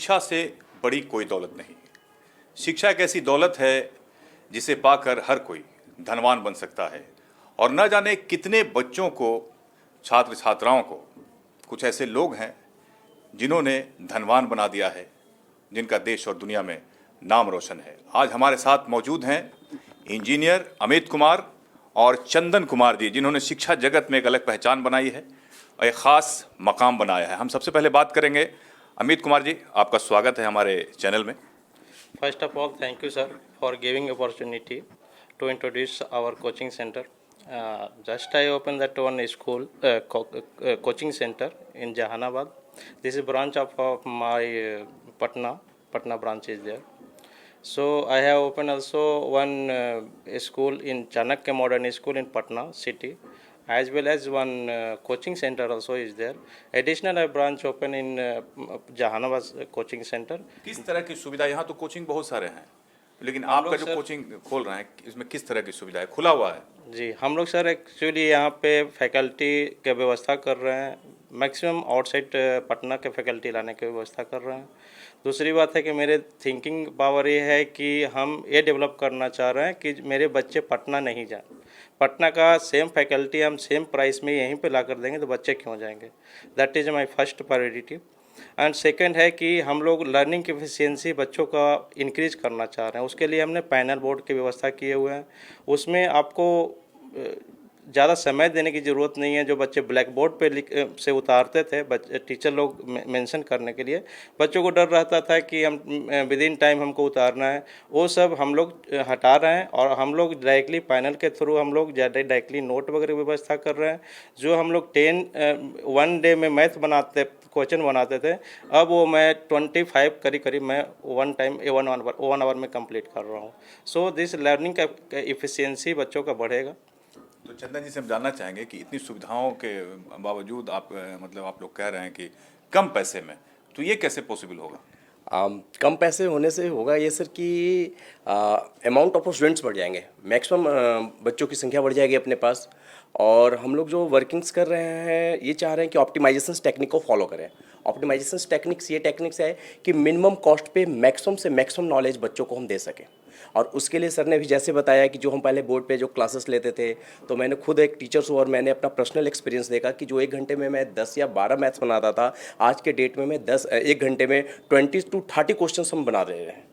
शिक्षा से बड़ी कोई दौलत नहीं। शिक्षा एक ऐसी दौलत है जिसे पाकर हर कोई धनवान बन सकता है और न जाने कितने बच्चों को, छात्र छात्राओं को, कुछ ऐसे लोग हैं जिन्होंने धनवान बना दिया है, जिनका देश और दुनिया में नाम रोशन है। आज हमारे साथ मौजूद हैं इंजीनियर अमित कुमार और चंदन कुमार जी, जिन्होंने शिक्षा जगत में एक अलग पहचान बनाई है और एक ख़ास मकाम बनाया है। हम सबसे पहले बात करेंगे अमित कुमार जी, आपका स्वागत है हमारे चैनल में। First of all, thank you, sir, for giving opportunity to introduce our coaching center. Just I opened that one school, coaching center in Jahanabad. This is branch of my Patna branch is there. So I have opened also one school in Chanakya Modern School in Patna city, as well as one coaching center also is there. Additional a branch open in Jahanabad coaching center. किस तरह की सुविधा? यहाँ तो coaching बहुत सारे हैं, लेकिन आपका जो कोचिंग खोल रहे हैं इसमें किस तरह की सुविधा है? खुला हुआ है? जी, हम लोग सर एक्चुअली यहाँ पे फैकल्टी की व्यवस्था कर रहे हैं। मैक्सिमम आउटसाइड पटना के फैकल्टी लाने की व्यवस्था कर रहे हैं। दूसरी बात है कि मेरे थिंकिंग पावर ये है कि हम ये डेवलप करना चाह रहे हैं कि मेरे बच्चे पटना नहीं जाएं। पटना का सेम फैकल्टी हम सेम प्राइस में यहीं पे ला कर देंगे तो बच्चे क्यों जाएंगे? That is my first priority. And second है कि हम लोग लर्निंग की एफिशिएंसी बच्चों का इंक्रीज करना चाह रहे हैं। उसके लिए हमने पैनल बोर्ड की व्यवस्था किए हुए हैं। उसमें आपको ज़्यादा समय देने की ज़रूरत नहीं है। जो बच्चे ब्लैक बोर्ड पे से उतारते थे टीचर लोग मेंशन करने के लिए, बच्चों को डर रहता था कि हम विद इन टाइम हमको उतारना है, वो सब हम लोग हटा रहे हैं और हम लोग डायरेक्टली पैनल के थ्रू हम लोग डायरेक्टली नोट वगैरह व्यवस्था कर रहे हैं। जो हम लोग 1 डे में मैथ क्वेश्चन बनाते थे, अब वो मैं 25 करीब मैं 1 आवर में कंप्लीट कर रहा हूँ। सो दिस लर्निंग का इफ़िशियंसी बच्चों का बढ़ेगा। तो चंदन जी से हम जानना चाहेंगे कि इतनी सुविधाओं के बावजूद आप लोग कह रहे हैं कि कम पैसे में, तो ये कैसे पॉसिबल होगा? कम पैसे होने से होगा ये सर कि अमाउंट ऑफ स्टूडेंट्स बढ़ जाएंगे, मैक्सिमम बच्चों की संख्या बढ़ जाएगी अपने पास। और हम लोग जो वर्किंग्स कर रहे हैं ये चाह रहे हैं कि ऑप्टिमाइजेशन टेक्निक को फॉलो करें। ऑप्टिमाइजेशन टेक्निक्स ये टेक्निक्स है कि मिनिमम कॉस्ट पे मैक्सिमम से मैक्सिमम नॉलेज बच्चों को हम दे सकें। और उसके लिए सर ने भी जैसे बताया कि जो हम पहले बोर्ड पे जो क्लासेस लेते थे, तो मैंने खुद एक टीचर्स और मैंने अपना पर्सनल एक्सपीरियंस देखा कि जो 1 घंटे में मैं 10 या 12 मैथ्स बनाता था, आज के डेट में मैं 1 घंटे में 20 to 30 क्वेश्चन हम बना रहे हैं।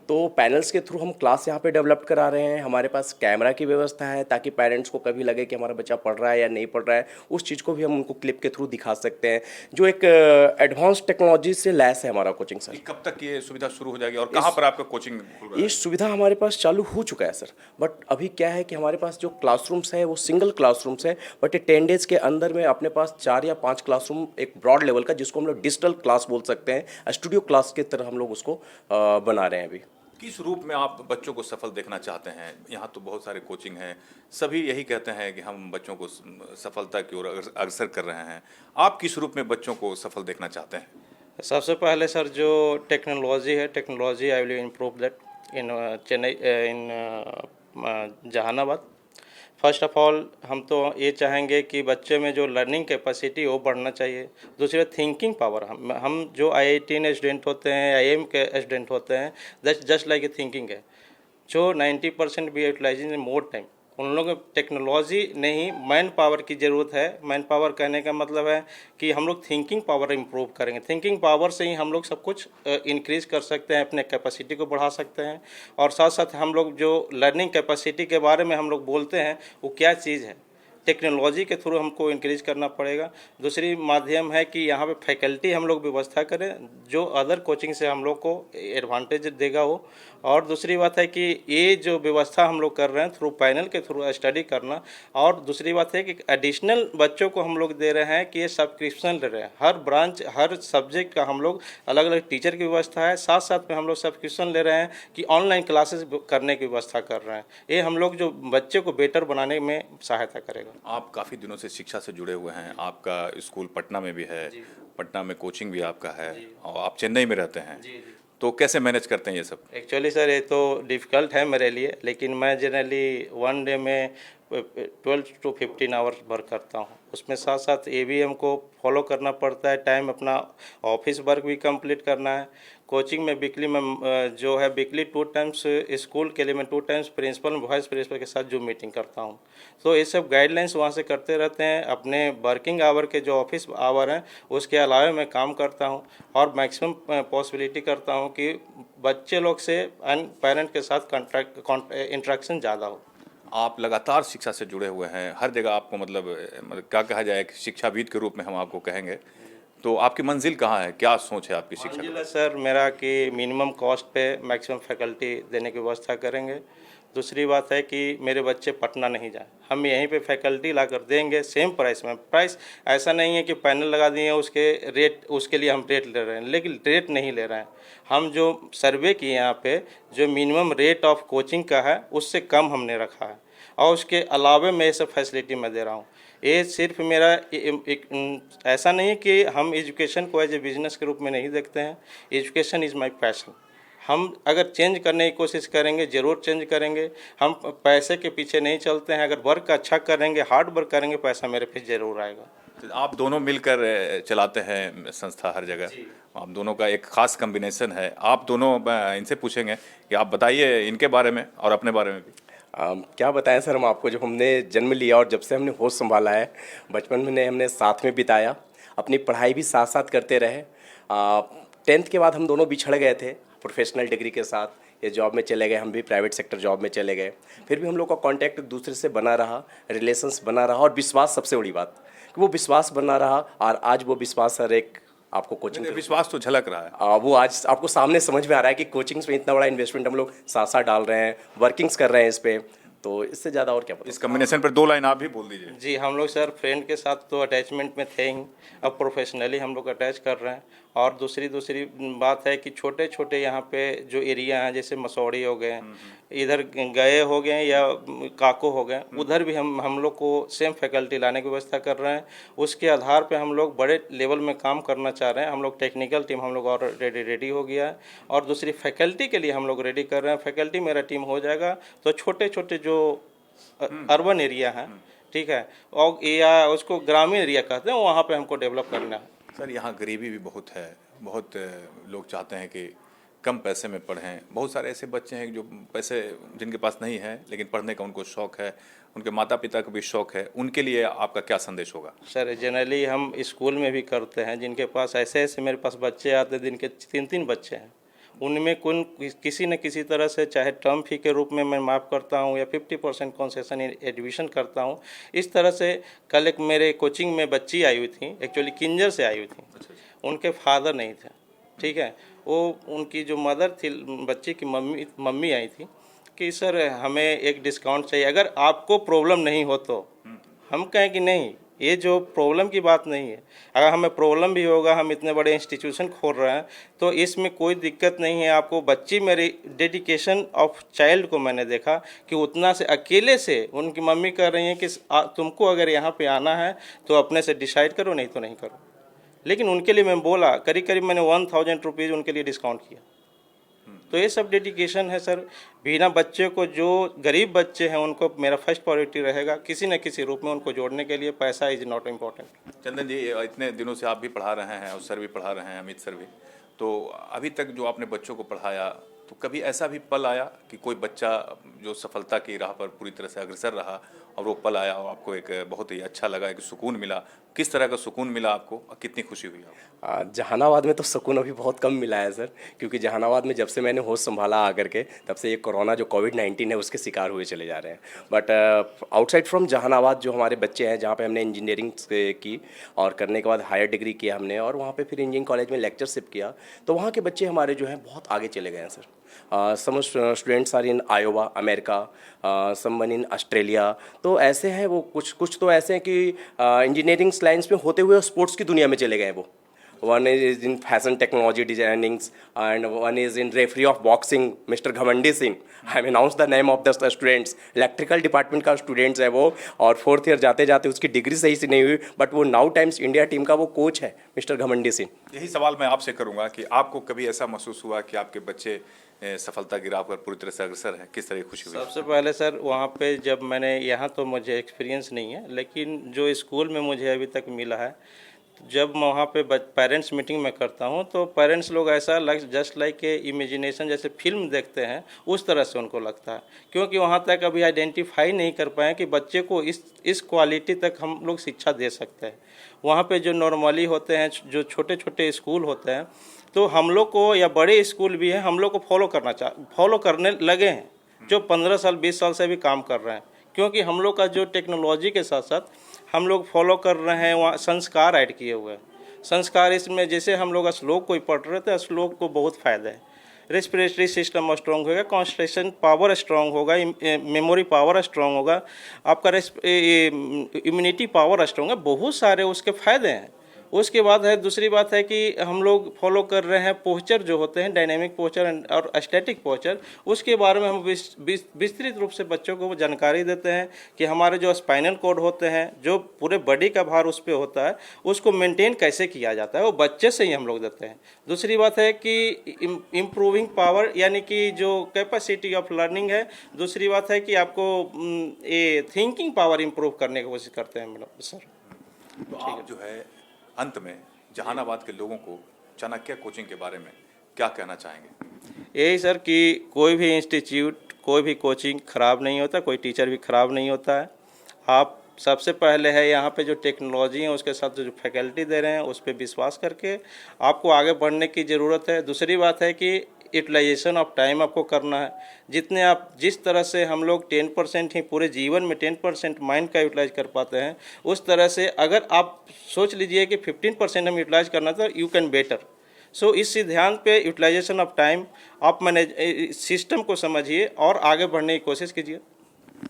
तो पैनल्स के थ्रू हम क्लास यहाँ पे डेवलप करा रहे हैं। हमारे पास कैमरा की व्यवस्था है ताकि पेरेंट्स को कभी लगे कि हमारा बच्चा पढ़ रहा है या नहीं पढ़ रहा है, उस चीज़ को भी हम उनको क्लिप के थ्रू दिखा सकते हैं। जो एक एडवांस टेक्नोलॉजी से लैस है हमारा कोचिंग सर। कब तक ये सुविधा शुरू हो जाएगी और कहाँ पर आपका कोचिंग खुल रहा है? ये सुविधा हमारे पास चालू हो चुका है सर, बट अभी क्या है कि हमारे पास जो क्लासरूम्स है वो सिंगल क्लासरूम्स है, बट ये 10 डेज़ के अंदर में अपने पास 4 या 5 क्लासरूम एक ब्रॉड लेवल का, जिसको हम लोग डिजिटल क्लास बोल सकते हैं, स्टूडियो क्लास की तरह हम लोग उसको बना रहे हैं अभी। किस रूप में आप बच्चों को सफल देखना चाहते हैं? यहाँ तो बहुत सारे कोचिंग हैं, सभी यही कहते हैं कि हम बच्चों को सफलता की ओर अग्रसर कर रहे हैं। आप किस रूप में बच्चों को सफल देखना चाहते हैं? सबसे पहले सर जो टेक्नोलॉजी है, technology I will improve that in Chennai, in Jahanabad. First of all हम तो ये चाहेंगे कि बच्चे में जो लर्निंग कैपेसिटी वो बढ़ना चाहिए। दूसरे थिंकिंग पावर, हम जो IIT स्टूडेंट होते हैं, IIM के स्टूडेंट होते हैं, that's just like a thinking है। जो 90% भी यूटिलाइजिंग मोर टाइम, उन लोगों को टेक्नोलॉजी नहीं मैन पावर की ज़रूरत है। मैन पावर कहने का मतलब है कि हम लोग थिंकिंग पावर इम्प्रूव करेंगे। थिंकिंग पावर से ही हम लोग सब कुछ इंक्रीज़ कर सकते हैं, अपने कैपेसिटी को बढ़ा सकते हैं। और साथ साथ हम लोग जो लर्निंग कैपेसिटी के बारे में हम लोग बोलते हैं वो क्या चीज़ है, टेक्नोलॉजी के थ्रू हमको इंक्रीज करना पड़ेगा। दूसरी माध्यम है कि यहाँ पे फैकल्टी हम लोग व्यवस्था करें जो अदर कोचिंग से हम लोग को एडवांटेज देगा वो। और दूसरी बात है कि ये जो व्यवस्था हम लोग कर रहे हैं थ्रू पैनल के थ्रू स्टडी करना। और दूसरी बात है कि एडिशनल बच्चों को हम लोग दे रहे हैं कि ये सब्सक्रिप्शन ले रहे हैं। हर ब्रांच, हर सब्जेक्ट का हम लोग अलग अलग टीचर की व्यवस्था है, साथ साथ में हम लोग सब्सक्रिप्शन ले रहे हैं कि ऑनलाइन क्लासेस करने की व्यवस्था कर रहे हैं। ये हम लोग जो बच्चे को बेटर बनाने में सहायता करेगा। आप काफ़ी दिनों से शिक्षा से जुड़े हुए हैं, आपका स्कूल पटना में भी है, पटना में कोचिंग भी आपका है और आप चेन्नई में रहते हैं, तो कैसे मैनेज करते हैं ये सब? एक्चुअली सर ये तो डिफ़िकल्ट है मेरे लिए, लेकिन मैं जनरली 1 डे में 12 to 15 आवर्स वर्क करता हूँ। उसमें साथ साथ ये भी हमको फॉलो करना पड़ता है, टाइम अपना ऑफिस वर्क भी कंप्लीट करना है। कोचिंग में वीकली में जो है वीकली 2 टाइम्स स्कूल के लिए मैं 2 टाइम्स प्रिंसिपल वाइस प्रिंसिपल के साथ जूम मीटिंग करता हूँ। तो ये सब गाइडलाइंस वहाँ से करते रहते हैं। अपने वर्किंग आवर के जो ऑफिस आवर हैं उसके अलावा मैं काम करता हूँ और मैक्सिमम पॉसिबिलिटी करता हूँ कि बच्चे लोग से एंड पेरेंट के साथ इंटरेक्शन ज़्यादा हो। आप लगातार शिक्षा से जुड़े हुए हैं, हर जगह आपको मतलब क्या कहा जाए, एक शिक्षाविद के रूप में हम आपको कहेंगे, तो आपकी मंजिल कहाँ है, क्या सोच है आपकी शिक्षा मंजिल है सर मेरा कि मिनिमम कॉस्ट पे मैक्सिमम फैकल्टी देने की व्यवस्था करेंगे। दूसरी बात है कि मेरे बच्चे पटना नहीं जाए, हम यहीं पे फैकल्टी ला कर देंगे सेम प्राइस में। प्राइस ऐसा नहीं है कि पैनल लगा दिए उसके रेट, उसके लिए हम रेट ले रहे हैं, लेकिन रेट नहीं ले रहे हैं। हम जो सर्वे किए यहाँ पे जो मिनिमम रेट ऑफ कोचिंग का है उससे कम हमने रखा है और उसके अलावे मैं ये सब फैसिलिटी मैं दे रहा हूँ। ये सिर्फ मेरा ऐसा नहीं है कि हम एजुकेशन को एज ए बिजनेस के रूप में नहीं देखते हैं। Education is my passion. हम अगर चेंज करने की कोशिश करेंगे ज़रूर चेंज करेंगे। हम पैसे के पीछे नहीं चलते हैं। अगर वर्क अच्छा करेंगे, हार्ड वर्क करेंगे, पैसा मेरे पे ज़रूर आएगा। तो आप दोनों मिलकर चलाते हैं संस्था हर जगह, आप दोनों का एक खास कॉम्बिनेशन है। आप दोनों इनसे पूछेंगे कि आप बताइए इनके बारे में और अपने बारे में भी। क्या बताएं सर हम आपको, जब हमने जन्म लिया और जब से हमने होश संभाला है, बचपन में हमने साथ में बिताया, अपनी पढ़ाई भी साथ साथ करते रहे। 10th के बाद हम दोनों बिछड़ गए थे प्रोफेशनल डिग्री के साथ, ये जॉब में चले गए, हम भी प्राइवेट सेक्टर जॉब में चले गए। फिर भी हम लोग का कांटेक्ट एक दूसरे से बना रहा, रिलेशंस बना रहा और विश्वास, सबसे बड़ी बात कि वो विश्वास बना रहा। और आज वो विश्वास सर एक आपको कोचिंग विश्वास तो झलक रहा है, वो आज आपको सामने समझ में आ रहा है कि कोचिंग्स में इतना बड़ा इन्वेस्टमेंट हम लोग साथ साथ डाल रहे हैं, वर्किंग्स कर रहे हैं इस पे, तो इससे ज़्यादा और क्या पता। इस कॉम्बिनेशन पर 2 लाइन आप भी बोल दीजिए। जी, हम लोग सर फ्रेंड के साथ तो अटैचमेंट में थे ही, अब प्रोफेशनली हम लोग अटैच कर रहे हैं। और दूसरी बात है कि छोटे छोटे यहाँ पे जो एरिया हैं, जैसे मसौड़ी हो गए, इधर गए हो गए या काको हो गए, उधर भी हम लोग को सेम फैकल्टी लाने की व्यवस्था कर रहे हैं। उसके आधार पे हम लोग बड़े लेवल में काम करना चाह रहे हैं। हम लोग टेक्निकल टीम हम लोग और रेडी हो गया है और दूसरी फैकल्टी के लिए हम लोग रेडी कर रहे हैं। फैकल्टी मेरा टीम हो जाएगा तो छोटे छोटे जो अर्बन एरिया है, ठीक है, और या उसको ग्रामीण एरिया कहते हैं, वहाँ पे हमको डेवलप करना है। सर यहाँ गरीबी भी बहुत है, बहुत लोग चाहते हैं कि कम पैसे में पढ़ें। बहुत सारे ऐसे बच्चे हैं जो पैसे जिनके पास नहीं है लेकिन पढ़ने का उनको शौक़ है, उनके माता पिता को भी शौक़ है, उनके लिए आपका क्या संदेश होगा? सर जनरली हम स्कूल में भी करते हैं, जिनके पास ऐसे मेरे पास बच्चे आते हैं जिनके 3-3 बच्चे हैं, उनमें किसी न किसी तरह से चाहे टर्म फी के रूप में मैं माफ़ करता हूं या 50% कंसेशन एडमिशन करता हूं। इस तरह से कल एक मेरे कोचिंग में बच्ची आई हुई थी, एक्चुअली किंजर से आई हुई थी, उनके फादर नहीं थे, ठीक है, वो उनकी जो मदर थी, बच्ची की मम्मी आई थी कि सर हमें एक डिस्काउंट चाहिए, अगर आपको प्रॉब्लम नहीं हो तो। हम कहें कि नहीं, ये जो प्रॉब्लम की बात नहीं है, अगर हमें प्रॉब्लम भी होगा, हम इतने बड़े इंस्टीट्यूशन खोल रहे हैं तो इसमें कोई दिक्कत नहीं है आपको। बच्ची मेरी डेडिकेशन ऑफ चाइल्ड को मैंने देखा कि उतना से अकेले से उनकी मम्मी कह रही हैं कि तुमको अगर यहाँ पे आना है तो अपने से डिसाइड करो, नहीं तो नहीं करो। लेकिन उनके लिए मैं बोला, करीब मैंने 1000 रुपीज़ उनके लिए डिस्काउंट किया। तो ये सब डेडिकेशन है सर। बिना बच्चे को, जो गरीब बच्चे हैं उनको मेरा फर्स्ट प्रायोरिटी रहेगा, किसी न किसी रूप में उनको जोड़ने के लिए। पैसा इज़ नॉट इम्पॉर्टेंट। चंदन जी, इतने दिनों से आप भी पढ़ा रहे हैं और सर भी पढ़ा रहे हैं, अमित सर भी, तो अभी तक जो आपने बच्चों को पढ़ाया, तो कभी ऐसा भी पल आया कि कोई बच्चा जो सफलता की राह पर पूरी तरह से अग्रसर रहा और वो पल आया और आपको एक बहुत ही अच्छा लगा, एक सुकून मिला? किस तरह का सुकून मिला आपको और कितनी खुशी हुई आपको? जहानाबाद में तो सुकून अभी बहुत कम मिला है सर, क्योंकि जहानाबाद में जब से मैंने होश संभाला आकर के, तब से ये कोरोना जो कोविड-19 है उसके शिकार हुए चले जा रहे हैं। बट आउटसाइड फ्रॉम जहानाबाद जो हमारे बच्चे हैं, जहाँ पे हमने इंजीनियरिंग की और करने के बाद हायर डिग्री किया हमने, और वहाँ पे फिर इंजीनियरिंग कॉलेज में लेक्चरशिप किया, तो वहाँ के बच्चे हमारे जो हैं बहुत आगे चले गए हैं sir. Some students are in Iowa, America, someone in Australia. तो ऐसे हैं वो, कुछ तो ऐसे हैं कि इंजीनियरिंग लाइन्स में होते हुए स्पोर्ट्स की दुनिया में चले गए वो। One is in fashion technology designings and one is in referee of boxing, mister Ghamandi Singh. I am announce the name of the students. Electrical department का स्टूडेंट्स है वो, और 4th ईयर जाते जाते उसकी डिग्री सही से नहीं हुई, बट वो नाउ टाइम्स इंडिया टीम का वो कोच है, मिस्टर घमंडी सिंह। यही सवाल मैं आपसे करूंगा कि आपको कभी ऐसा महसूस हुआ कि आपके बच्चे सफलता की राह पर पूरी तरह से अग्रसर हैं, किस तरह की खुशी हुई? सबसे पहले सर वहाँ पे जब मैंने, यहाँ तो मुझे एक्सपीरियंस नहीं है, लेकिन जो स्कूल में मुझे अभी तक मिला है, जब मैं वहाँ पे पेरेंट्स मीटिंग में करता हूँ तो पेरेंट्स लोग ऐसा जस्ट लाइक ए इमेजिनेशन, जैसे फिल्म देखते हैं उस तरह से उनको लगता है, क्योंकि वहाँ तक अभी आइडेंटिफाई नहीं कर पाए कि बच्चे को इस क्वालिटी तक हम लोग शिक्षा दे सकते हैं। वहाँ पे जो नॉर्मली होते हैं, जो छोटे छोटे स्कूल होते हैं, तो हम लोग को, या बड़े स्कूल भी हैं, हम लोग को फॉलो करने लगे हैं, जो 15 साल 20 साल से भी काम कर रहे हैं, क्योंकि हम लोग का जो टेक्नोलॉजी के साथ साथ हम लोग फॉलो कर रहे हैं, वहाँ संस्कार ऐड किए हुए हैं। संस्कार इसमें, जैसे हम लोग श्लोक कोई पढ़ रहे थे, श्लोक को बहुत फ़ायदा है, रेस्पिरेटरी सिस्टम स्ट्रॉन्ग होगा, कॉन्सेंट्रेशन पावर स्ट्रॉन्ग होगा, मेमोरी पावर स्ट्रॉन्ग होगा, आपका इम्यूनिटी पावर स्ट्रॉन्ग है, बहुत सारे उसके फ़ायदे हैं। उसके बाद है, दूसरी बात है कि हम लोग फॉलो कर रहे हैं पोस्चर जो होते हैं, डायनेमिक पोस्चर और स्टैटिक पोस्चर, उसके बारे में हम विस्तृत रूप से बच्चों को जानकारी देते हैं कि हमारे जो स्पाइनल कॉर्ड होते हैं, जो पूरे बॉडी का भार उस पर होता है, उसको मेंटेन कैसे किया जाता है, वो बच्चे से ही हम लोग देते हैं। दूसरी बात है कि इम्प्रूविंग पावर, यानी कि जो कैपेसिटी ऑफ लर्निंग है। दूसरी बात है कि आपको ये थिंकिंग पावर इम्प्रूव करने की कोशिश करते हैं मैडम सर। तो आप जो है अंत में जहानाबाद के लोगों को चाणक्य कोचिंग के बारे में क्या कहना चाहेंगे? यही सर कि कोई भी इंस्टीट्यूट, कोई भी कोचिंग ख़राब नहीं होता, कोई टीचर भी ख़राब नहीं होता है। आप सबसे पहले है यहाँ पे जो टेक्नोलॉजी है उसके साथ जो फैकल्टी दे रहे हैं उस पर विश्वास करके आपको आगे बढ़ने की ज़रूरत है। दूसरी बात है कि यूटिलाइजेशन ऑफ टाइम आपको करना है। जिस तरह से हम लोग 10% ही पूरे जीवन में 10% माइंड का यूटिलाइज कर पाते हैं, उस तरह से अगर आप सोच लीजिए कि 15% हम यूटिलाइज करना, तो यू कैन बेटर। सो इस ध्यान पे यूटिलाइजेशन ऑफ टाइम, आप मैनेज सिस्टम को समझिए और आगे बढ़ने की कोशिश कीजिए।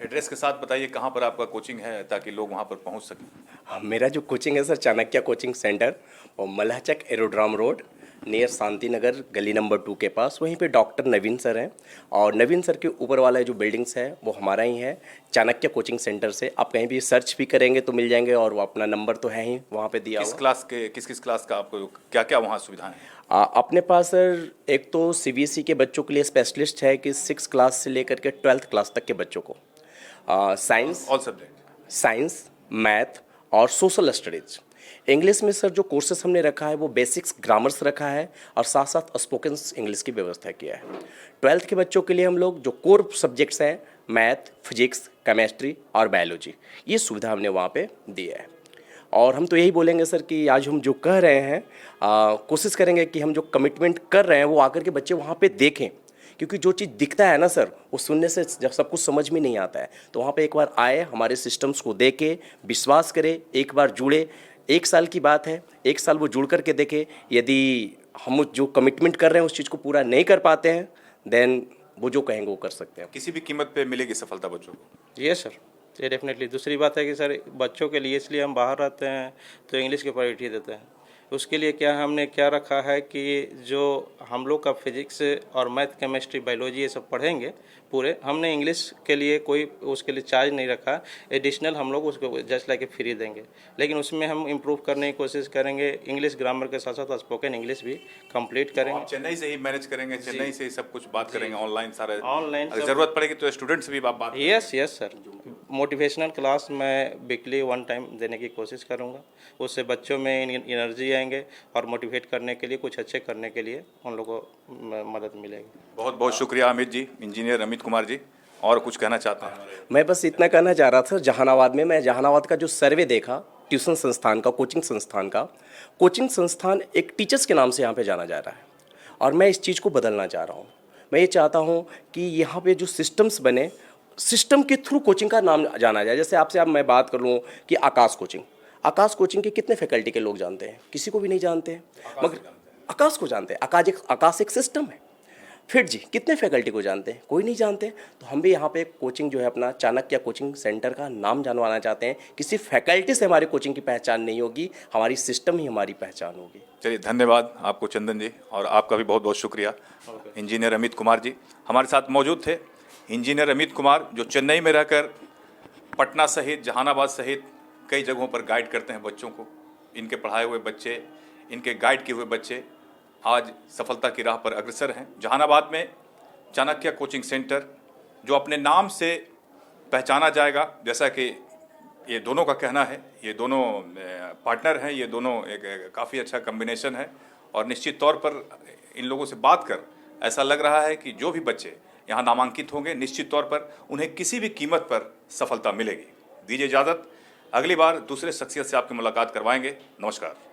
एड्रेस के साथ बताइए कहाँ पर आपका कोचिंग है ताकि लोग वहाँ पर पहुँच सकें। मेरा जो कोचिंग है सर, चाणक्य कोचिंग सेंटर, और मल्हाचक aerodrome road near Shanti Nagar गली नंबर 2 के पास, वहीं पे डॉक्टर नवीन सर हैं, और नवीन सर के ऊपर वाला जो बिल्डिंग्स है वो हमारा ही है, चाणक्य कोचिंग सेंटर से। आप कहीं भी सर्च भी करेंगे तो मिल जाएंगे, और वो अपना नंबर तो है ही वहाँ पे दिया हुआ। किस किस क्लास का आपको क्या क्या वहाँ सुविधाएं हैं? अपने पास सर एक तो CBSE के बच्चों के लिए स्पेशलिस्ट है कि 6 क्लास से लेकर के 12th क्लास तक के बच्चों को science, all subject, science, math और सोशल स्टडीज। इंग्लिश में सर जो कोर्सेस हमने रखा है वो बेसिक्स ग्रामर्स रखा है, और साथ साथ स्पोकन इंग्लिश की व्यवस्था किया है। 12th के बच्चों के लिए हम लोग जो कोर सब्जेक्ट्स हैं, मैथ, फिजिक्स, केमिस्ट्री और बायोलॉजी, ये सुविधा हमने वहाँ पे दी है। और हम तो यही बोलेंगे सर कि आज हम जो कह रहे हैं, कोशिश करेंगे कि हम जो कमिटमेंट कर रहे हैं वो आकर के बच्चे वहाँ पे देखें, क्योंकि जो चीज़ दिखता है ना सर, वो सुनने से जब सब कुछ समझ में नहीं आता है। तो वहाँ पे एक बार आए, हमारे सिस्टम्स को देखे, विश्वास करें, एक बार जुड़े। 1 साल की बात है, 1 साल वो जुड़ करके देखे। यदि हम जो कमिटमेंट कर रहे हैं उस चीज़ को पूरा नहीं कर पाते हैं, देन वो जो कहेंगे वो कर सकते हैं। किसी भी कीमत पे मिलेगी सफलता बच्चों को? ये सर, ये डेफिनेटली। दूसरी बात है कि सर बच्चों के लिए, इसलिए हम बाहर रहते हैं तो इंग्लिश की प्रायोरिटी देते हैं। उसके लिए क्या हमने क्या रखा है कि जो हम लोग का फिजिक्स और मैथ, केमिस्ट्री, बायोलॉजी ये सब पढ़ेंगे पूरे, हमने इंग्लिश के लिए कोई उसके लिए चार्ज नहीं रखा। एडिशनल हम लोग उसको जस्ट लाइक फ्री देंगे, लेकिन उसमें हम इम्प्रूव करने की कोशिश करेंगे। इंग्लिश ग्रामर के साथ साथ स्पोकन इंग्लिश भी कंप्लीट करेंगे। आप चेन्नई से ही मैनेज करेंगे, चेन्नई से ही सब कुछ बात करेंगे, ऑनलाइन सारा, ऑनलाइन अगर जरूरत पड़ेगी तो स्टूडेंट से भी आप बात? यस सर, मोटिवेशनल क्लास मैं वीकली 1 टाइम देने की कोशिश करूँगा। उससे बच्चों में एनर्जी आएंगे और मोटिवेट करने के लिए, कुछ अच्छे करने के लिए उन लोगों को मदद मिलेगी। बहुत बहुत शुक्रिया अमित जी, इंजीनियर अमित कुमार जी। और कुछ कहना चाहता हूँ? मैं बस इतना कहना चाह रहा था, जहानाबाद में मैं जहानाबाद का जो सर्वे देखा, ट्यूशन संस्थान का, कोचिंग संस्थान एक टीचर्स के नाम से यहाँ पे जाना जा रहा है, और मैं इस चीज़ को बदलना चाह रहा हूँ। मैं ये चाहता हूँ कि यहाँ पे जो सिस्टम्स बने, सिस्टम के थ्रू कोचिंग का नाम जाना जाए। जैसे आपसे मैं बात कर लूँ कि आकाश कोचिंग के कितने फैकल्टी के लोग जानते हैं? किसी को भी नहीं जानते हैं, मगर आकाश को जानते हैं। आकाश एक सिस्टम है। फिर जी कितने फैकल्टी को जानते हैं? कोई नहीं जानते। तो हम भी यहाँ पे कोचिंग जो है अपना चाणक्य कोचिंग सेंटर का नाम जानवाना चाहते हैं। किसी फैकल्टी से हमारी कोचिंग की पहचान नहीं होगी, हमारी सिस्टम ही हमारी पहचान होगी। चलिए, धन्यवाद आपको चंदन जी, और आपका भी बहुत बहुत शुक्रिया। इंजीनियर अमित कुमार जी हमारे साथ मौजूद थे। इंजीनियर अमित कुमार जो चेन्नई में रहकर पटना सहित, जहानाबाद सहित कई जगहों पर गाइड करते हैं बच्चों को। इनके पढ़ाए हुए बच्चे, इनके गाइड किए हुए बच्चे आज सफलता की राह पर अग्रसर हैं। जहानाबाद में चाणक्य कोचिंग सेंटर, जो अपने नाम से पहचाना जाएगा, जैसा कि ये दोनों का कहना है, ये दोनों पार्टनर हैं, ये दोनों एक काफ़ी अच्छा कम्बिनेशन है। और निश्चित तौर पर इन लोगों से बात कर ऐसा लग रहा है कि जो भी बच्चे यहाँ नामांकित होंगे, निश्चित तौर पर उन्हें किसी भी कीमत पर सफलता मिलेगी। दीजिए इजाज़त, अगली बार दूसरे शख्सियत से आपकी मुलाकात करवाएंगे। नमस्कार।